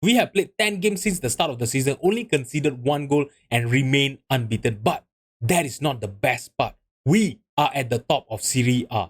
We have played 10 games since the start of the season, only conceded 1 goal and remain unbeaten. But that is not the best part. We are at the top of Serie A.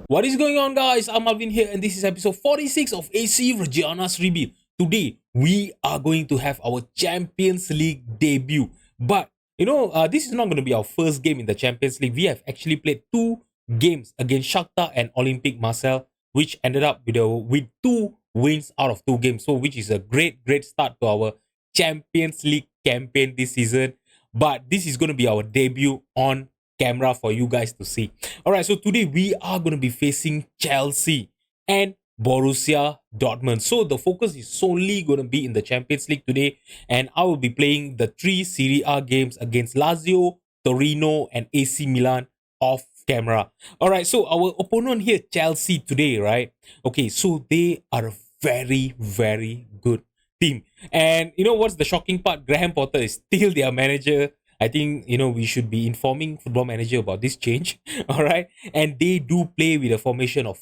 What is going on, guys? I'm Alvin here, and this is episode 46 of AC REGGIANA's Rebuild. Today, we are going to have our Champions League debut. But, this is not going to be our first game in the Champions League. We have actually played 2 games against Shakhtar and Olympique Marseille, which ended up with 2 wins out of 2 games. So, which is a great start to our Champions League campaign this season. But this is going to be our debut on camera for you guys to see. All right, so today we are going to be facing Chelsea and Borussia Dortmund. So the focus is solely going to be in the Champions League today, and I will be playing the 3 Serie A games against Lazio, Torino, and AC Milan off camera. All right, so our opponent here, Chelsea, today, right? Okay, so they are a very good team. And you know what's the shocking part? Graham Potter is still their manager. I think we should be informing Football Manager about this change. All right, and they do play with a formation of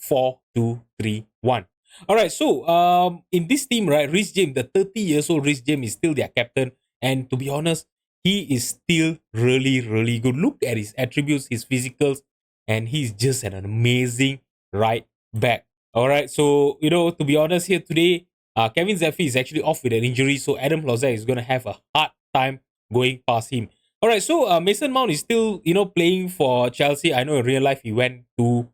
4-2-3-1. All right, so in this team, right, Reece James, the 30 years old Reece James, is still their captain, and to be honest, he is still really good. Look at his attributes, his physicals, and he's just an amazing right back. All right, so to be honest, here today, Kevin Zeffi is actually off with an injury, so Adam Lozère is going to have a hard time going past him. All right, so Mason Mount is still, playing for Chelsea. I know in real life he went to,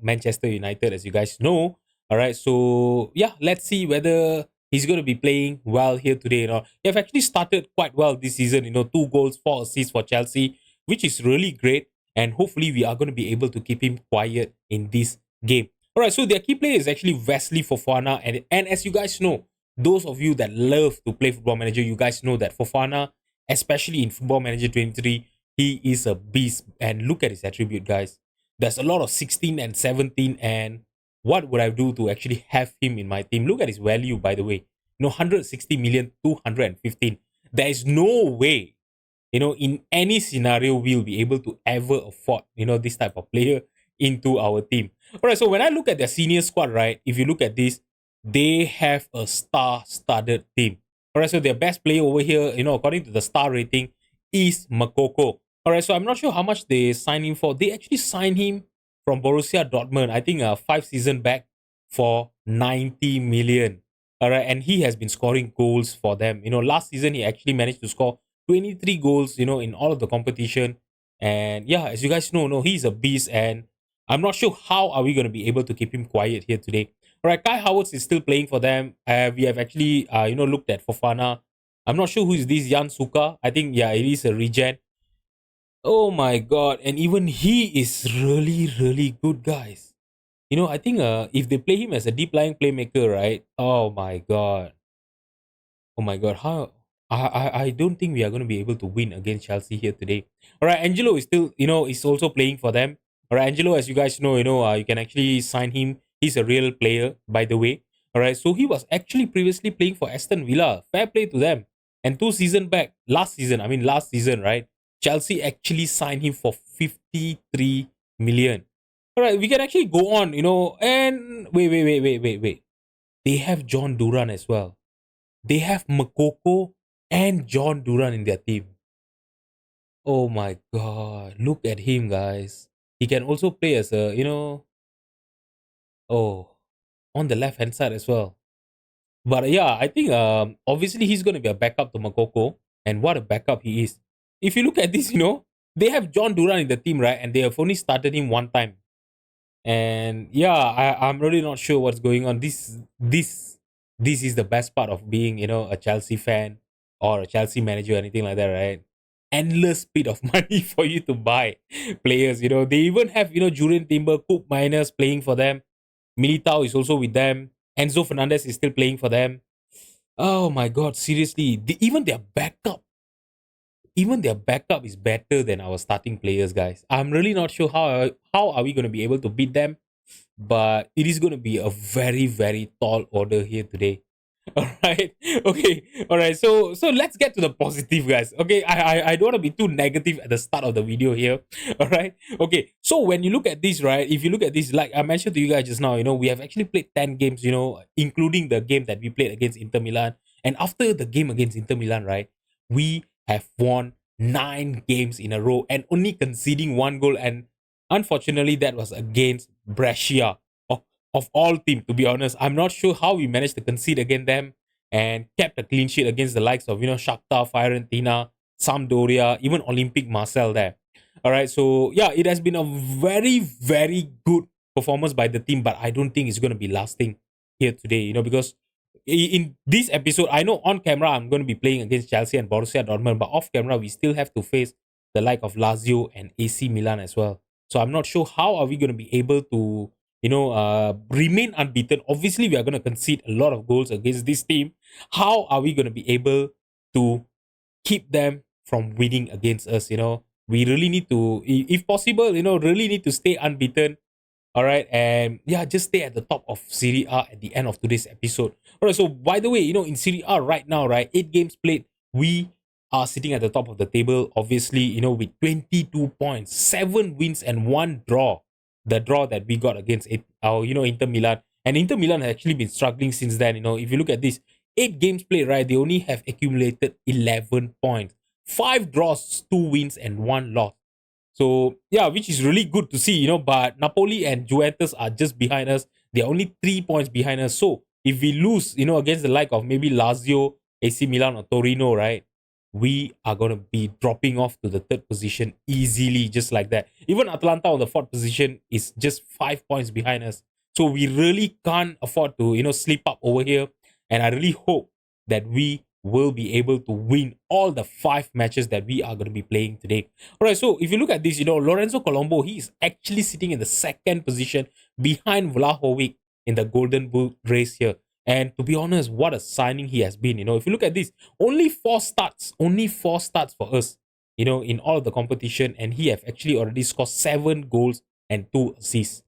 Manchester United, as you guys know. All right, so yeah, let's see whether he's going to be playing well here today. He have actually started quite well this season. 2 goals, 4 assists for Chelsea, which is really great. And hopefully we are going to be able to keep him quiet in this game. All right, so their key player is actually Wesley Fofana, and as you guys know, those of you that love to play Football Manager, you guys know that Fofana, especially in Football Manager 23, he is a beast. And look at his attribute, guys. There's a lot of 16 and 17. And what would I do to actually have him in my team? Look at his value, by the way. 160 million, 215. There is no way, in any scenario, we'll be able to ever afford, this type of player into our team. All right, so when I look at their senior squad, right, if you look at this, they have a star-studded team. All right, so their best player over here, according to the star rating, is Makoko. All right, so I'm not sure how much they signed him for. They actually signed him from Borussia Dortmund, I think 5 seasons back, for 90 million. All right, and he has been scoring goals for them. Last season he actually managed to score 23 goals, in all of the competition. And yeah, as you guys know, no, he's a beast, and I'm not sure how are we going to be able to keep him quiet here today. All right, Kai Havertz is still playing for them. We have actually, looked at Fofana. I'm not sure who is this Jan Suka. I think, yeah, it is a regen. Oh my god. And even he is really good, guys. I think if they play him as a deep lying playmaker, right? Oh my god. Oh my god. How I don't think we are going to be able to win against Chelsea here today. All right, Angelo is still, is also playing for them. All right, Angelo, as you guys know, you can actually sign him. He's a real player, by the way. All right, so he was actually previously playing for Aston Villa. Fair play to them. And 2 seasons back, last season, right? Chelsea actually signed him for 53 million. All right, we can actually go on, and wait. They have John Duran as well. They have Makoko and John Duran in their team. Oh my god. Look at him, guys. He can also play as a, oh, on the left hand side as well. But yeah, I think obviously he's going to be a backup to Makoko. And what a backup he is. If you look at this, they have John Duran in the team, right? And they have only started him one time. And yeah, I'm really not sure what's going on. This is the best part of being, a Chelsea fan or a Chelsea manager or anything like that, right? Endless speed of money for you to buy players. They even have, Julian Timber, Coop Miners playing for them. Militao is also with them. Enzo Fernandez is still playing for them. Oh my god, seriously. Even their backup is better than our starting players, guys. I'm really not sure how are we going to be able to beat them, but it is going to be a very tall order here today. All right. Okay. All right. So let's get to the positive, guys. Okay. I don't want to be too negative at the start of the video here. All right. Okay. So when you look at this, right? If you look at this, like I mentioned to you guys just now, we have actually played 10 games. Including the game that we played against Inter Milan. And after the game against Inter Milan, right, we have won 9 games in a row and only conceding 1 goal. And unfortunately, that was against Brescia of all team, to be honest. I'm not sure how we managed to concede against them and kept a clean sheet against the likes of, Shakhtar, Fiorentina, Sampdoria, even Olympic Marseille there. All right, so yeah, it has been a very, very good performance by the team, but I don't think it's going to be lasting here today, because in this episode, I know on camera I'm going to be playing against Chelsea and Borussia Dortmund, but off camera we still have to face the like of Lazio and AC Milan as well. So I'm not sure how are we going to be able to remain unbeaten. Obviously, we are going to concede a lot of goals against this team. How are we going to be able to keep them from winning against us? We really need to, if possible, really need to stay unbeaten. All right, and yeah, just stay at the top of Serie A at the end of today's episode. All right, so by the way, in Serie A right now, right, 8 games played, we are sitting at the top of the table. Obviously, with 22 points, 7 wins and 1 draw. The draw that we got against our, Inter Milan, and Inter Milan has actually been struggling since then. If you look at this, 8 games played, right, they only have accumulated 11 points, 5 draws, 2 wins, and 1 loss. So yeah, which is really good to see, but Napoli and Juventus are just behind us. They're only 3 points behind us. So if we lose, against the like of maybe Lazio, AC Milan, or Torino, right, we are going to be dropping off to the 3rd position easily, just like that. Even Atalanta on the 4th position is just 5 points behind us. So we really can't afford to, slip up over here. And I really hope that we will be able to win all the 5 matches that we are going to be playing today. All right, so if you look at this, Lorenzo Colombo, he is actually sitting in the 2nd position behind Vlahovic in the Golden Boot race here. And to be honest, what a signing he has been. If you look at this, only 4 starts for us, in all of the competition. And he have actually already scored 7 goals and 2 assists.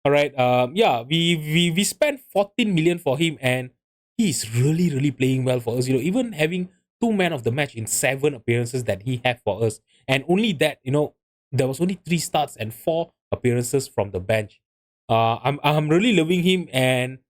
All right, yeah, we spent 14 million for him, and he's really, really playing well for us. Even having 2 man of the match in 7 appearances that he had for us. And only that, there was only 3 starts and 4 appearances from the bench. I'm really loving him, and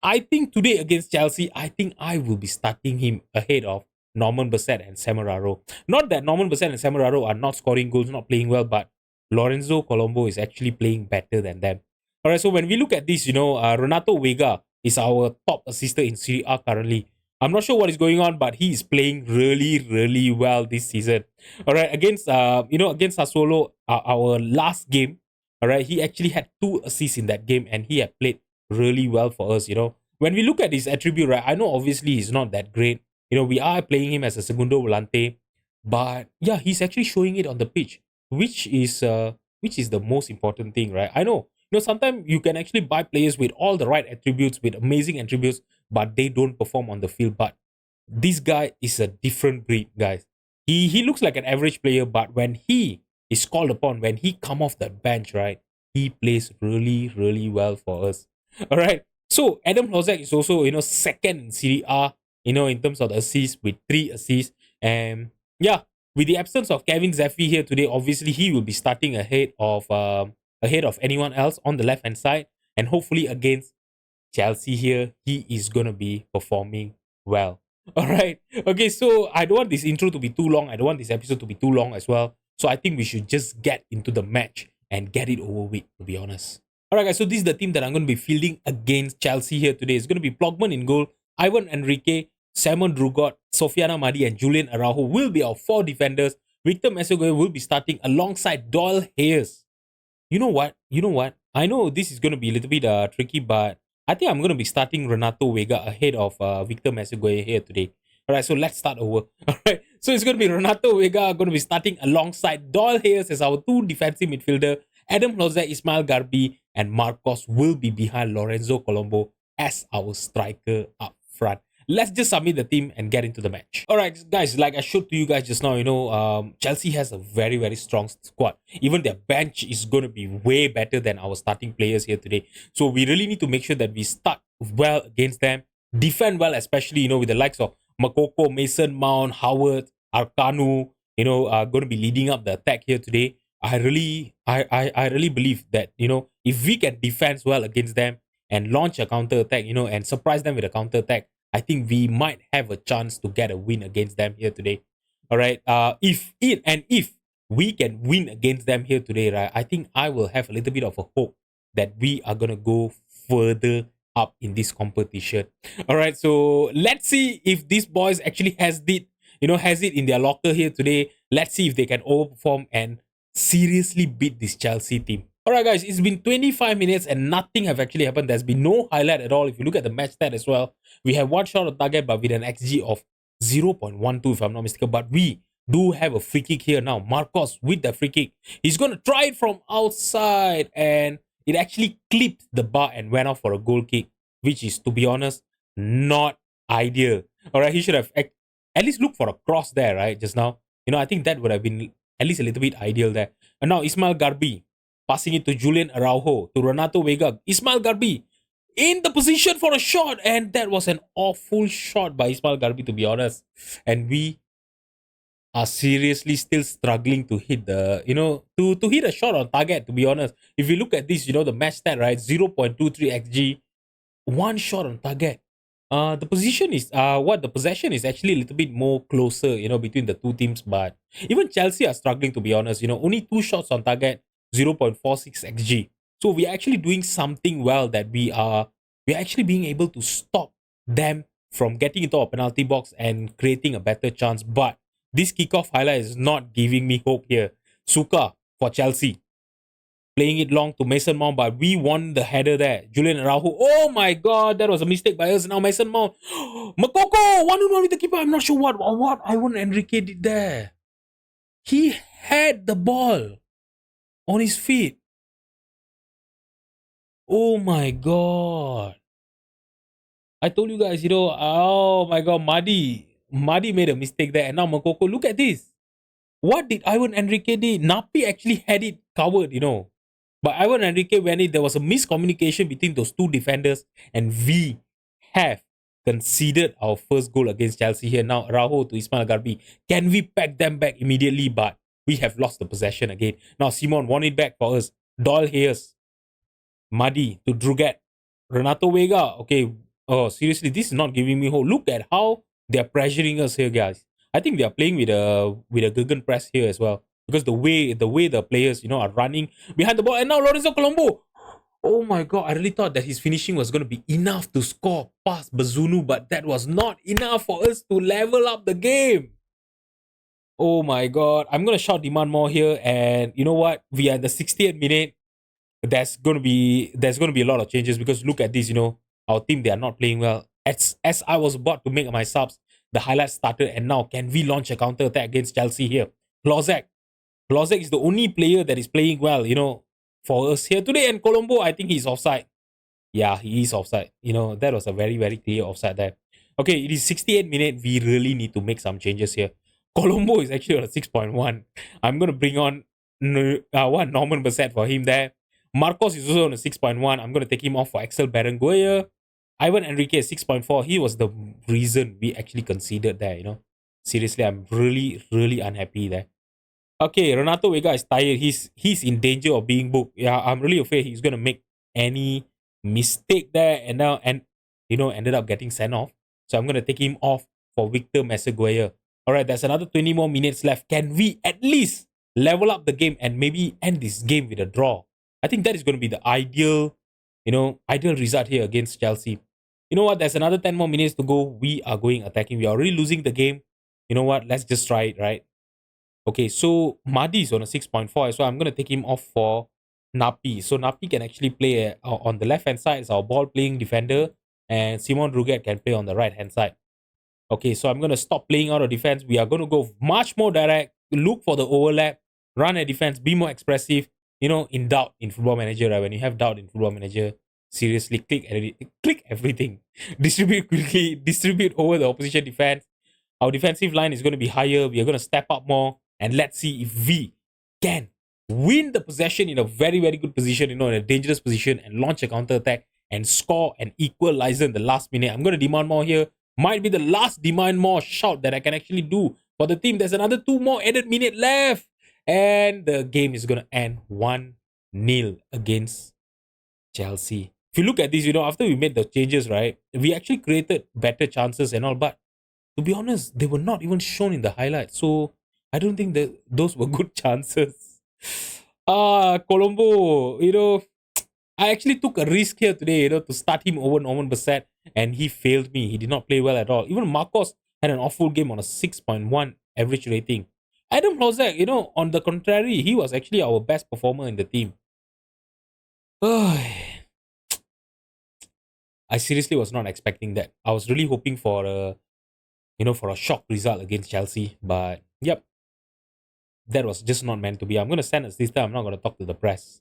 I think today against Chelsea, I think I will be starting him ahead of Norman Bassett and Semeraro. Not that Norman Bassett and Semeraro are not scoring goals, not playing well, but Lorenzo Colombo is actually playing better than them. All right, so when we look at this, Renato Vega is our top assister in Serie A currently. I'm not sure what is going on, but he is playing really, really well this season. All right, against against Sassuolo, our last game. All right, he actually had 2 assists in that game, and he had played really well for us. When we look at his attribute, right, I know obviously he's not that great. We are playing him as a segundo volante, but yeah, he's actually showing it on the pitch, which is the most important thing, right? I know, sometimes you can actually buy players with all the right attributes, with amazing attributes, but they don't perform on the field. But this guy is a different breed, guys. He looks like an average player, but when he is called upon, when he come off the bench, right, he plays really, really well for us. All right. So Adam Hlozek is also, second in Serie A, in terms of the assists with 3 assists. And yeah, with the absence of Kevin Zeffi here today, obviously he will be starting ahead of anyone else on the left hand side. And hopefully against Chelsea here, he is gonna be performing well. All right. Okay, so I don't want this intro to be too long. I don't want this episode to be too long as well. So I think we should just get into the match and get it over with, to be honest. Alright guys, so this is the team that I'm going to be fielding against Chelsea here today. It's going to be Plogman in goal, Ivan Enrique, Simon Drugot, Sofiana Madi, and Julian Araujo will be our 4 defenders. Victor Mesogoe will be starting alongside Doyle Hayes. You know what? I know this is going to be a little bit tricky, but I think I'm going to be starting Renato Vega ahead of Victor Mesogoe here today. Alright, so let's start over. Alright, so it's going to be Renato Vega going to be starting alongside Doyle Hayes as our 2 defensive midfielder. Adam Hlozek, Ismail Garbi, and Marcos will be behind Lorenzo Colombo as our striker up front. Let's just submit the team and get into the match. Alright guys, like I showed to you guys just now, Chelsea has a very, very strong squad. Even their bench is going to be way better than our starting players here today. So we really need to make sure that we start well against them defend well, especially, with the likes of Makoko, Mason Mount, Howard, Arkanu, are going to be leading up the attack here today. I really believe that, if we can defend well against them and launch a counter attack, and surprise them with a counter attack, I think we might have a chance to get a win against them here today. All right. If we can win against them here today, right, I think I will have a little bit of a hope that we are gonna go further up in this competition. All right. So let's see if these boys actually has it in their locker here today. Let's see if they can overperform and seriously beat this Chelsea team. Alright guys, it's been 25 minutes and nothing have actually happened. There's been no highlight at all. If you look at the match stat as well, we have one shot on target but with an XG of 0.12 if I'm not mistaken. But we do have a free kick here now. Marcos with the free kick. He's going to try it from outside and it actually clipped the bar and went off for a goal kick, which is, to be honest, not ideal. Alright, he should have at least looked for a cross there, right, just now. I think that would have been at least a little bit ideal there. And now Ismail Garbi passing it to Julian Araujo, to Renato Vega. Ismail Garbi in the position for a shot. And that was an awful shot by Ismail Garbi, to be honest. And we are seriously still struggling to hit to hit a shot on target, to be honest. If you look at this, the match stat, right? 0.23 XG, one shot on target. The possession is actually a little bit more closer, between the two teams. But even Chelsea are struggling, to be honest. Only two shots on target, 0.46 xg. So we are actually doing something well, that we're actually being able to stop them from getting into a penalty box and creating a better chance. But this kickoff highlight is not giving me hope here. Suka for Chelsea, playing it long to Mason Mount, but we won the header there. Julian Araujo. Oh my god, that was a mistake by us. Now Mason Mount. Makoko, 1-on-1 with the keeper. I'm not sure what Ivan Enrique did there. He had the ball on his feet. Oh my god. I told you guys, oh my god, Madi made a mistake there. And now Makoko, look at this. What did Ivan Enrique do? Napi actually had it covered, But Ivan Enrique, there was a miscommunication between those two defenders, and we have conceded our first goal against Chelsea here. Now, Araujo to Ismail Garbi. Can we pack them back immediately? But we have lost the possession again. Now, Simon won it back for us. Doyle Hayes. Madi to Druget. Renato Vega. Okay. Oh, seriously, this is not giving me hope. Look at how they're pressuring us here, guys. I think they are playing with a Guggen press here as well. Because the way the players, are running behind the ball. And now Lorenzo Colombo. Oh my god, I really thought that his finishing was going to be enough to score past Bazunu, but that was not enough for us to level up the game. Oh my god, I'm going to shout demand more here. And you know what? We are at the 60th minute. There's going to be a lot of changes, because look at this, our team, they are not playing well. As I was about to make my subs, the highlights started, and now can we launch a counter attack against Chelsea here? Lozek is the only player that is playing well, for us here today. And Colombo, I think he's offside. Yeah, he is offside. That was a very, very clear offside there. Okay, it is 68 minutes. We really need to make some changes here. Colombo is actually on a 6.1. I'm going to bring on Norman Bassett for him there. Marcos is also on a 6.1. I'm going to take him off for Axel Berenguer. Ivan Enrique is 6.4. He was the reason we actually conceded there, Seriously, I'm really, really unhappy there. Okay, Renato Vega is tired. He's in danger of being booked. Yeah, I'm really afraid he's gonna make any mistake there, and now ended up getting sent off. So I'm gonna take him off for Victor Meseguer. Alright, there's another 20 more minutes left. Can we at least level up the game and maybe end this game with a draw? I think that is gonna be the ideal result here against Chelsea. You know what? There's another 10 more minutes to go. We are going attacking. We are already losing the game. You know what? Let's just try it, right? Okay, so Madi is on a 6.4, so I'm going to take him off for Napi. So Napi can actually play on the left-hand side as our ball-playing defender, and Simon Druget can play on the right-hand side. Okay, so I'm going to stop playing out of defense. We are going to go much more direct, look for the overlap, run a defense, be more expressive. In doubt in Football Manager, right? When you have doubt in Football Manager, seriously, click everything. Distribute quickly, distribute over the opposition defense. Our defensive line is going to be higher. We are going to step up more. And let's see if we can win the possession in a very, very good position, in a dangerous position, and launch a counter attack and score an equalizer in the last minute. I'm going to demand more here. Might be the last demand more shout that I can actually do for the team. There's another 2 more added minute left. And the game is going to end 1-0 against Chelsea. If you look at this, after we made the changes, right, we actually created better chances and all. But to be honest, they were not even shown in the highlights. So I don't think that those were good chances. Colombo, I actually took a risk here today, to start him over Norman Bassett, and he failed me. He did not play well at all. Even Marcos had an awful game on a 6.1 average rating. Adam Hlozek, on the contrary, he was actually our best performer in the team. I seriously was not expecting that. I was really hoping for a shock result against Chelsea, but yep, that was just not meant to be. I'm gonna send a sister. I'm not gonna talk to the press.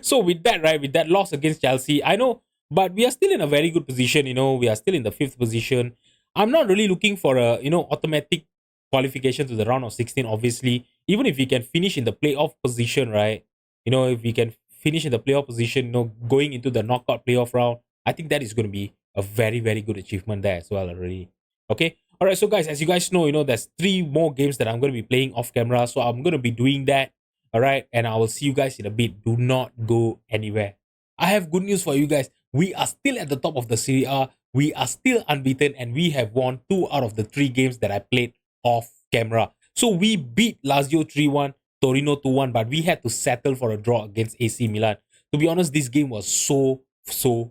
So with that, right, with that loss against Chelsea, I know, but we are still in a very good position. We are still in the 5th position. I'm not really looking for a automatic qualification to the round of 16. Obviously, even if we can finish in the playoff position, right? If we can finish in the playoff position, going into the knockout playoff round, I think that is going to be a very, very good achievement there as well already. Okay. All right. So guys, as you guys know, there's 3 more games that I'm going to be playing off camera. So I'm going to be doing that. All right. And I will see you guys in a bit. Do not go anywhere. I have good news for you guys. We are still at the top of the Serie A. We are still unbeaten and we have won 2 out of the 3 games that I played off camera. So we beat Lazio 3-1, Torino 2-1, but we had to settle for a draw against AC Milan. To be honest, this game was so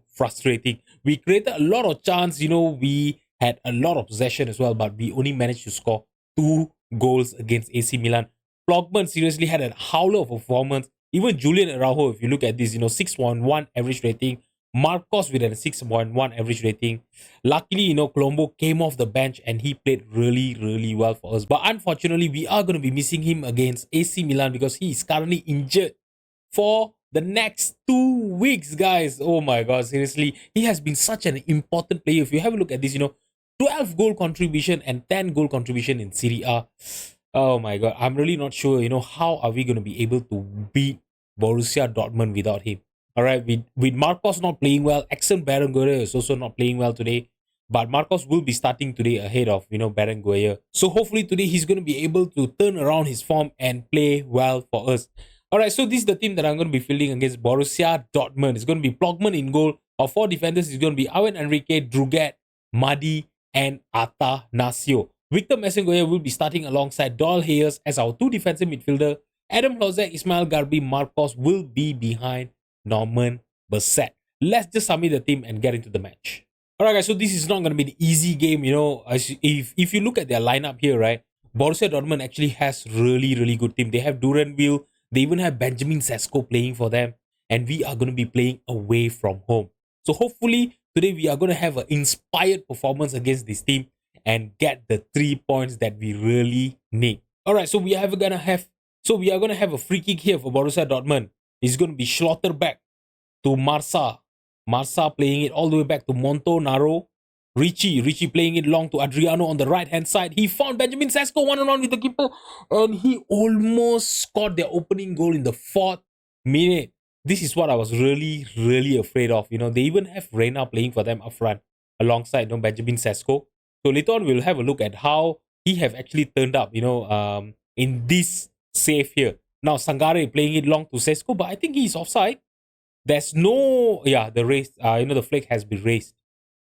frustrating. We created a lot of chance, we had a lot of possession as well, but we only managed to score 2 goals against AC Milan. Plogman seriously had a howler of a performance. Even Julian Araujo, if you look at this, 6.1 average rating. Marcos with a 6.1 average rating. Luckily, Colombo came off the bench and he played really, really well for us. But unfortunately, we are going to be missing him against AC Milan because he is currently injured for the next 2 weeks, guys. Oh my god, seriously. He has been such an important player. If you have a look at this, 12 goal contribution and 10 goal contribution in Serie A. Oh my god, I'm really not sure, how are we going to be able to beat Borussia Dortmund without him. All right, with Marcos not playing well, Axel Berenguer is also not playing well today. But Marcos will be starting today ahead of, Berenguer. So hopefully today he's going to be able to turn around his form and play well for us. All right, so this is the team that I'm going to be fielding against Borussia Dortmund. It's going to be Plogman in goal. Our 4 defenders is going to be Awen Enrique, Druget, Madi, and Atanasio. Victor Messengoya will be starting alongside Doyle Hayes as our 2 defensive midfielder. Adam Hlozek, Ismail Garbi, Marcos will be behind Norman Bassett. Let's just submit the team and get into the match. Alright guys, so this is not going to be an easy game, if you look at their lineup here, right, Borussia Dortmund actually has really, really good team. They have Duranville, they even have Benjamin Sesko playing for them, and we are going to be playing away from home. So hopefully today we are going to have an inspired performance against this team and get the 3 points that we really need. Alright, so we are going to have a free kick here for Borussia Dortmund. It's going to be Schlotterbeck to Marsa. Marsa playing it all the way back to Montonaro. Richie playing it long to Adriano on the right hand side. He found Benjamin Sesko one-on-one with the keeper. And he almost scored their opening goal in the 4th minute. This is what I was really, really afraid of. They even have Reina playing for them up front alongside Benjamin Sesko. So later on, we'll have a look at how he have actually turned up, in this save here. Now, Sangare playing it long to Sesko, but I think he's offside. There's no, the race, the flag has been raised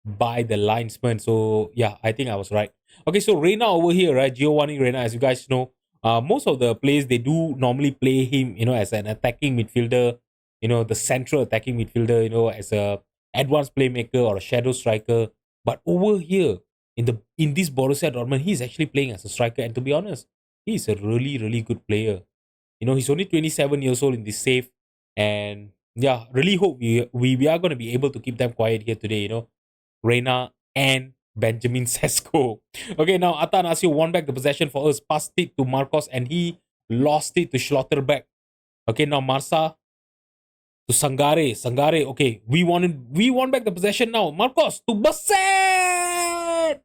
by the linesman. So, yeah, I think I was right. Okay, so Reina over here, right? Giovanni Reina, as you guys know, most of the players, they do normally play him, as an attacking midfielder, the central attacking midfielder, as a advanced playmaker or a shadow striker. But over here, in this Borussia Dortmund, he's actually playing as a striker. And to be honest, he's a really, really good player. He's only 27 years old in this save. And yeah, really hope we are going to be able to keep them quiet here today, Reina and Benjamin Sesko. Okay, now Atanasio won back the possession for us, passed it to Marcos, and he lost it to Schlotterbeck. Okay, now Marsa to Sangare. Sangare, okay, we won back the possession now. Marcos to Bassett!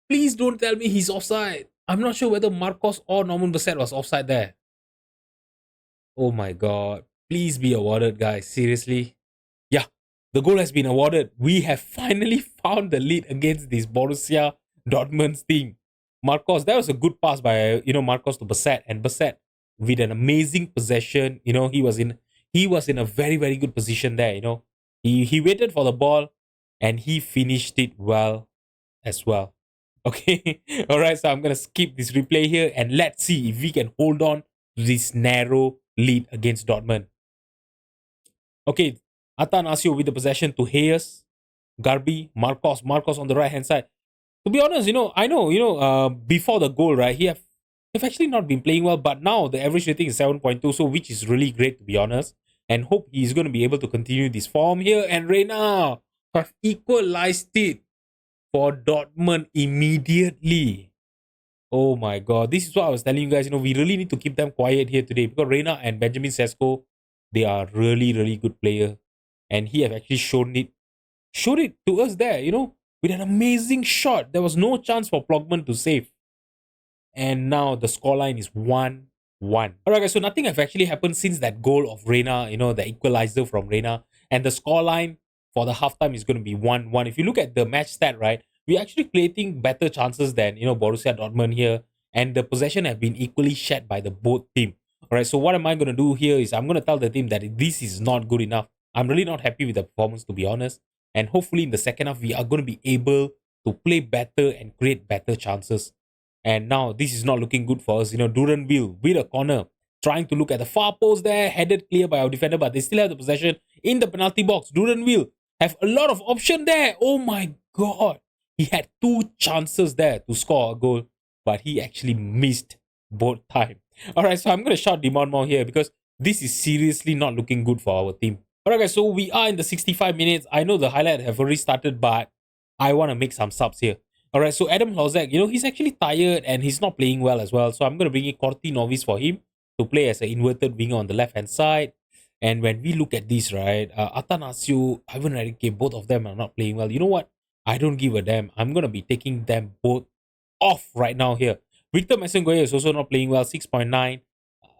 Please don't tell me he's offside. I'm not sure whether Marcos or Norman Bassett was offside there. Oh my god. Please be awarded, guys. Seriously. Yeah. The goal has been awarded. We have finally found the lead against this Borussia Dortmund's team. Marcos, that was a good pass by Marcos to Bassett, and Bassett with an amazing possession. He was in a very very good position there. He waited for the ball and he finished it well as well. Okay, all right. So I'm gonna skip this replay here and let's see if we can hold on to this narrow lead against Dortmund. Okay, Atanasio with the possession to Hayes, Garbi, Marcos on the right hand side. To be honest, I know, before the goal, right, have actually not been playing well, but now the average rating is 7.2, so which is really great to be honest. And hope he's going to be able to continue this form here. And Reina have equalized it for Dortmund immediately. Oh my god, this is what I was telling you guys. We really need to keep them quiet here today because Reina and Benjamin Sesko, they are really, really good player. And he have actually showed it to us there, with an amazing shot. There was no chance for Plogman to save. And now the scoreline is 1-1. Alright guys, so nothing have actually happened since that goal of Reina, the equalizer from Reina. And the scoreline for the halftime is going to be 1-1. If you look at the match stat, right, we're actually creating better chances than, Borussia Dortmund here. And the possession have been equally shared by the both team. Alright, so what am I going to do here is I'm going to tell the team that this is not good enough. I'm really not happy with the performance, to be honest. And hopefully in the second half, we are going to be able to play better and create better chances. And now this is not looking good for us. Duranville with a corner, trying to look at the far post there, headed clear by our defender, but they still have the possession in the penalty box. Duranville have a lot of option there. Oh my god. He had 2 chances there to score a goal, but he actually missed both time. Alright, so I'm going to shout demand more here because this is seriously not looking good for our team. Alright guys, so we are in the 65 minutes. I know the highlight have already started, but I want to make some subs here. Alright, so Adam Hlozek, he's actually tired and he's not playing well as well. So I'm going to bring in Corti Novis for him to play as an inverted winger on the left-hand side. And when we look at this, right, Atanasio, Ivan Radike, both of them are not playing well. You know what? I don't give a damn. I'm going to be taking them both off right now here. Victor Messengoya is also not playing well, 6.9.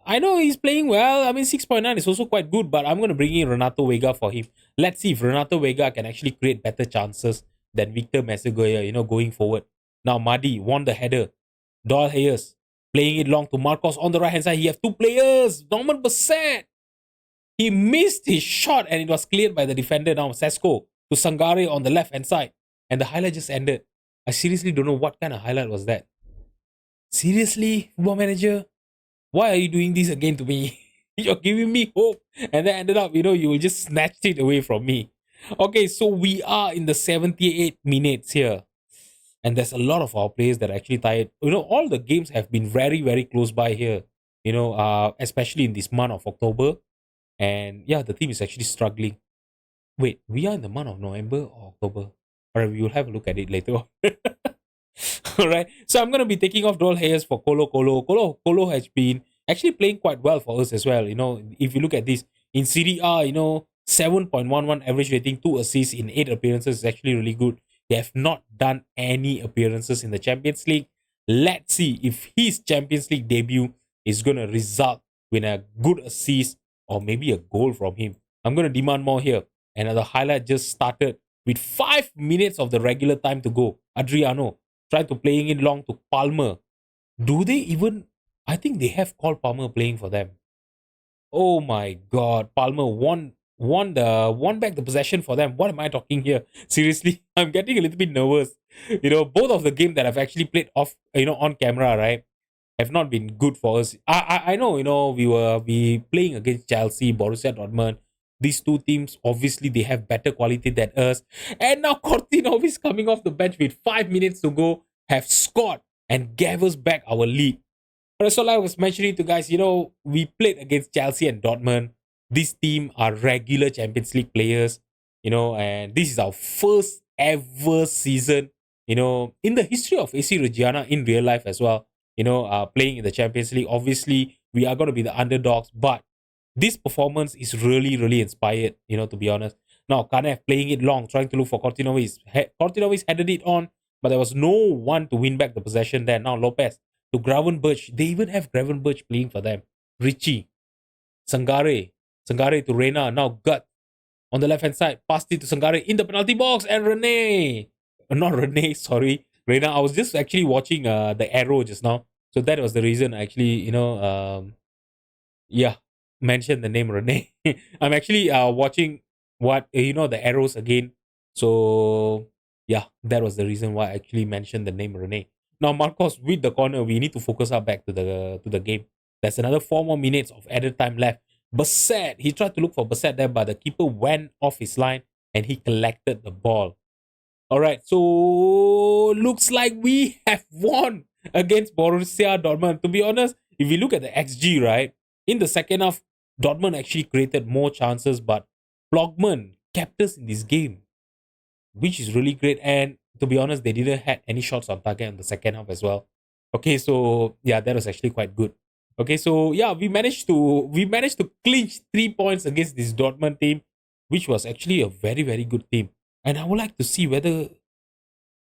I know he's playing well. I mean, 6.9 is also quite good, but I'm going to bring in Renato Vega for him. Let's see if Renato Vega can actually create better chances than Victor Messengoya, going forward. Now, Madi won the header. Doyle Hayes playing it long to Marcos on the right hand side. He have 2 players. Norman Bassett. He missed his shot and it was cleared by the defender. Now, Sesko to Sangare on the left hand side. And the highlight just ended. I seriously don't know what kind of highlight was that. Seriously, football manager? Why are you doing this again to me? You're giving me hope. And then ended up, you will just snatch it away from me. Okay, so we are in the 78 minutes here. And there's a lot of our players that are actually tired. All the games have been very, very close by here. Especially in this month of October. And yeah, the team is actually struggling. Wait, we are in the month of November or October? Alright, we will have a look at it later on. Alright, so I'm going to be taking off Doyle Hayes for Colo. Colo has been actually playing quite well for us as well. If you look at this, in Serie A, 7.11 average rating, 2 assists in 8 appearances is actually really good. They have not done any appearances in the Champions League. Let's see if his Champions League debut is going to result with a good assist or maybe a goal from him. I'm going to demand more here. And the highlight just started with 5 minutes of the regular time to go. Adriano tried to playing it long to Palmer. Do they even... I think they have called Palmer playing for them. Oh my god. Palmer won back the possession for them. What am I talking here? Seriously, I'm getting a little bit nervous. Both of the game that I've actually played off, on camera, right, have not been good for us. I know, we playing against Chelsea, Borussia Dortmund. These 2 teams, obviously, they have better quality than us. And now Cortinov is coming off the bench with 5 minutes to go, have scored and gave us back our lead. But so like I was mentioning to guys, we played against Chelsea and Dortmund. This team are regular Champions League players, and this is our first ever season, in the history of AC Reggiana in real life as well, playing in the Champions League. Obviously, we are going to be the underdogs, but this performance is really, really inspired, to be honest. Now, Kanev playing it long, trying to look for Cortinovis. Cortinovis headed it on, but there was no one to win back the possession there. Now, Lopez to Gravenberch. They even have Gravenberch playing for them. Richie, Sangare to Reina. Now, Gut on the left hand side, passed it to Sangare in the penalty box, and Rene, not Rene, sorry, Reina. I was just actually watching the arrow just now, so that was the reason I actually yeah, mentioned the name Rene. I'm actually watching what the arrows again. So yeah, that was the reason why I actually mentioned the name Rene. Now Marcos with the corner, we need to focus up back to the game. There's another 4 more minutes of added time left. Bassett, he tried to look for Bassett there, but the keeper went off his line and he collected the ball. All right, so looks like we have won against Borussia Dortmund. To be honest, if you look at the XG, right, in the second half, Dortmund actually created more chances, but Blogman kept us in this game, which is really great. And to be honest, they didn't have any shots on target in the second half as well. Okay, so yeah, that was actually quite good. Okay, so yeah, we managed to clinch 3 points against this Dortmund team, which was actually a very very good team. And I would like to see whether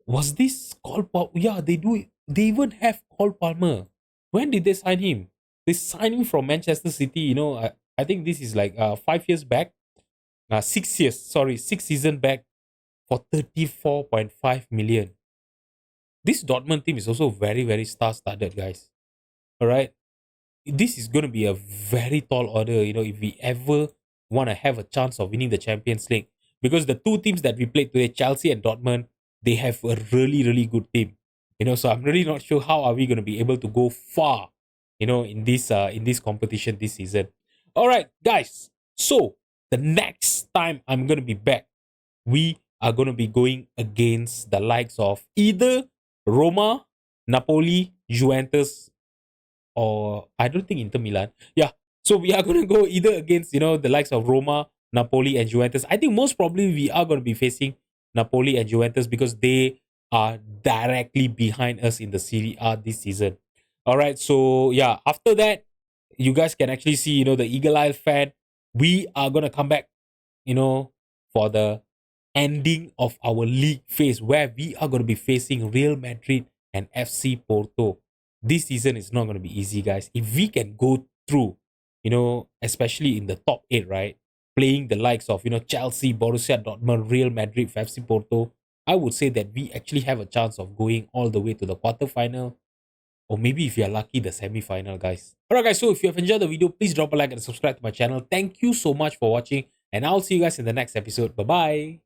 was this Cole Palmer. Yeah, they do. They even have Cole Palmer. When did they sign him? They signed him from Manchester City. I think this is like 5 years back. 6 years. Sorry, 6 season back for 34.5 million. This Dortmund team is also very very star studded, guys. All right, this is going to be a very tall order, if we ever want to have a chance of winning the Champions League. Because the two teams that we played today, Chelsea and Dortmund, they have a really, really good team. So I'm really not sure how are we going to be able to go far, in this competition this season. All right, guys. So the next time I'm going to be back, we are going to be going against the likes of either Roma, Napoli, Juventus, or I don't think Inter Milan. Yeah. So we are going to go either against, the likes of Roma, Napoli, and Juventus. I think most probably we are going to be facing Napoli and Juventus because they are directly behind us in the Serie A this season. All right. So yeah, after that, you guys can actually see, the Eagle Eye fan. We are going to come back, you know, for the ending of our league phase where we are going to be facing Real Madrid and FC Porto. This season is not going to be easy, guys. If we can go through, especially in the top eight, right? Playing the likes of, Chelsea, Borussia Dortmund, Real Madrid, FC Porto, I would say that we actually have a chance of going all the way to the quarterfinal, or maybe if you're lucky, the semi-final, guys. Alright, guys, so if you have enjoyed the video, please drop a like and subscribe to my channel. Thank you so much for watching, and I'll see you guys in the next episode. Bye-bye.